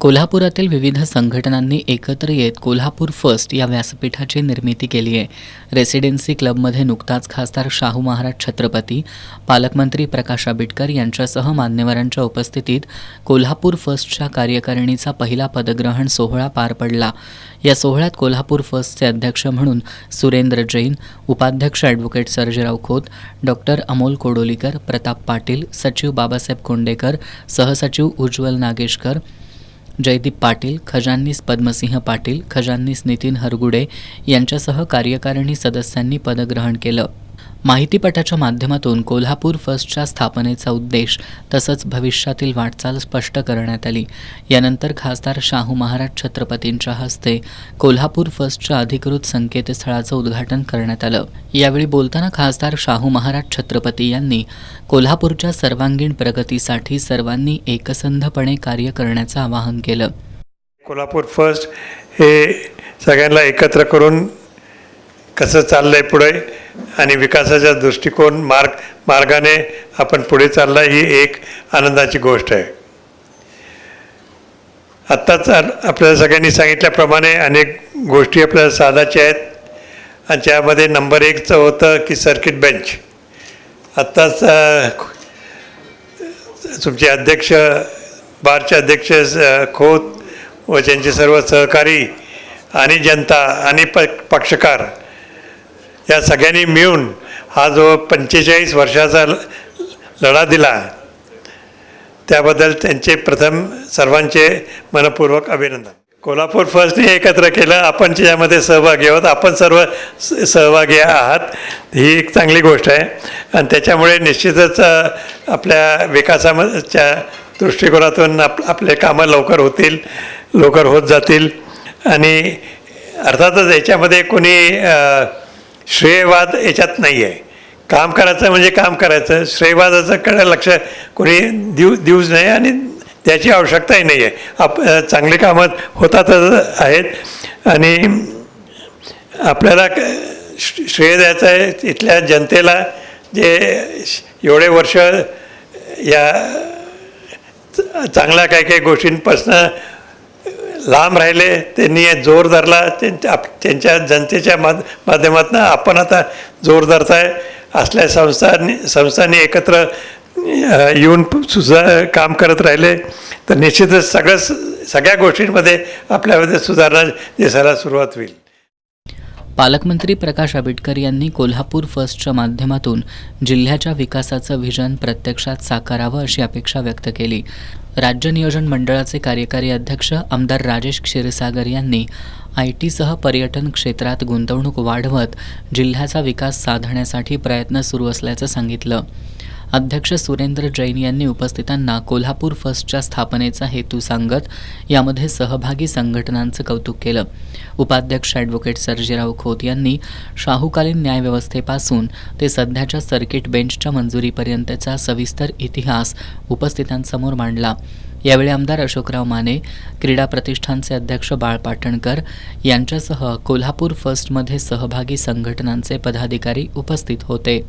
कोल्हापुरातील विविध संघटनांनी एकत्र येत कोल्हापूर फर्स्ट या व्यासपीठाची निर्मिती केली आहे. रेसिडेन्सी क्लबमध्ये नुकताच खासदार शाहू महाराज छत्रपती, पालकमंत्री प्रकाश आंबेडकर यांच्यासह मान्यवरांच्या उपस्थितीत कोल्हापूर फर्स्टच्या कार्यकारिणीचा पहिला पदग्रहण सोहळा पार पडला. या सोहळ्यात कोल्हापूर फर्स्टचे अध्यक्ष म्हणून सुरेंद्र जैन, उपाध्यक्ष ॲडव्होकेट सर्जेराव खोत, डॉक्टर अमोल कोडोलीकर, प्रताप पाटील, सचिव बाबासाहेब कोंडेकर, सहसचिव उज्ज्वल नागेशकर, जयदीप पाटील, खजाननीस पद्मसिंह पाटील, खजाननीस नितीन हरगुडे यांच्यासह कार्यकारिणी सदस्यांनी पदग्रहण केलं. माहितीपटाच्या माध्यमातून कोल्हापूर फर्स्टच्या स्थापनेचा उद्देश तसंच भविष्यातील वाटचाल स्पष्ट करण्यात आली. यानंतर खासदार शाहू महाराज छत्रपतींच्या हस्ते कोल्हापूर फर्स्टच्या अधिकृत संकेतस्थळाचं उद्घाटन करण्यात आलं. यावेळी बोलताना खासदार शाहू महाराज छत्रपती यांनी कोल्हापूरच्या सर्वांगीण प्रगतीसाठी सर्वांनी एकसंधपणे कार्य करण्याचं आवाहन केलं. कोल्हापूर फर्स्ट हे सगळ्यांना एकत्र करून कसं चाललंय पुढे आणि विकासाचा दृष्टिकोन मार्गाने आपण पुढे चालला ही एक आनंदाची गोष्ट आहे. आत्ताच आपल्याला सगळ्यांनी सांगितल्याप्रमाणे अनेक गोष्टी आपल्याला साधायच्या आहेत आणि त्यामध्ये नंबर 1चं होतं की सर्किट बेंच. आत्ताच तुमचे अध्यक्ष, बारचे अध्यक्ष खोत व त्यांचे सर्व सहकारी आणि जनता आणि पक्षकार या सगळ्यांनी मिळून हा जो 45 वर्षाचा लढा दिला त्याबद्दल त्यांचे प्रथम सर्वांचे मनपूर्वक अभिनंदन. कोल्हापूर फर्स्टने एकत्र केलं, आपण त्याच्यामध्ये सहभागी आहोत, आपण सर्व सहभागी आहात, ही एक चांगली गोष्ट आहे आणि त्याच्यामुळे निश्चितच आपल्या विकासाच्या दृष्टिकोनातून आपले कामं लवकर होत जातील. आणि अर्थातच याच्यामध्ये कोणी श्रेयवाद याच्यात नाही आहे. काम करायचं म्हणजे काम करायचं, श्रेयवादाचं कडे लक्ष कोणी देऊच नाही आणि त्याची आवश्यकताही नाही आहे. चांगली कामं होतातच आहेत आणि आपल्याला श्रेय द्यायचं आहे इथल्या जनतेला जे एवढे वर्ष या चांगल्या काही गोष्टींपासून लांब राहिले, त्यांनी जोर धरला. त्यांच्या जनतेच्या माध्यमातून आपण आता जोर धरताय. असल्या संस्थांनी एकत्र येऊन सुद्धा काम करत राहिले तर निश्चितच सगळ्या गोष्टींमध्ये आपल्यामध्ये सुधारणा दिसायला सुरुवात होईल. पालकमंत्री प्रकाश आंबेडकर यांनी कोल्हापूर फर्स्टच्या माध्यमातून जिल्ह्याच्या विकासाचं व्हिजन प्रत्यक्षात साकारावं अशी अपेक्षा व्यक्त केली. राज्य नियोजन मंडळाचे कार्यकारी अध्यक्ष आमदार राजेश क्षीरसागर यांनी IT सह पर्यटन क्षेत्रात गुंतवणूक वाढवत जिल्ह्याचा विकास साधण्यासाठी प्रयत्न सुरू असल्याचं सांगितलं. अध्यक्ष सुरेंद्र जैन यांनी उपस्थितांना कोल्हापूर फर्स्टच्या स्थापनेचा हेतू सांगत यामध्ये सहभागी संघटनांचं कौतुक केलं. उपाध्यक्ष ॲडव्होकेट सर्जेराव खोत यांनी शाहूकालीन न्यायव्यवस्थेपासून ते सध्याच्या सर्किट बेंचच्या मंजुरीपर्यंतचा सविस्तर इतिहास उपस्थितांसमोर मांडला. यावेळी आमदार अशोकराव माने, क्रीडा प्रतिष्ठानचे अध्यक्ष बाळ पाटणकर यांच्यासह कोल्हापूर फर्स्टमध्ये सहभागी संघटनांचे पदाधिकारी उपस्थित होते.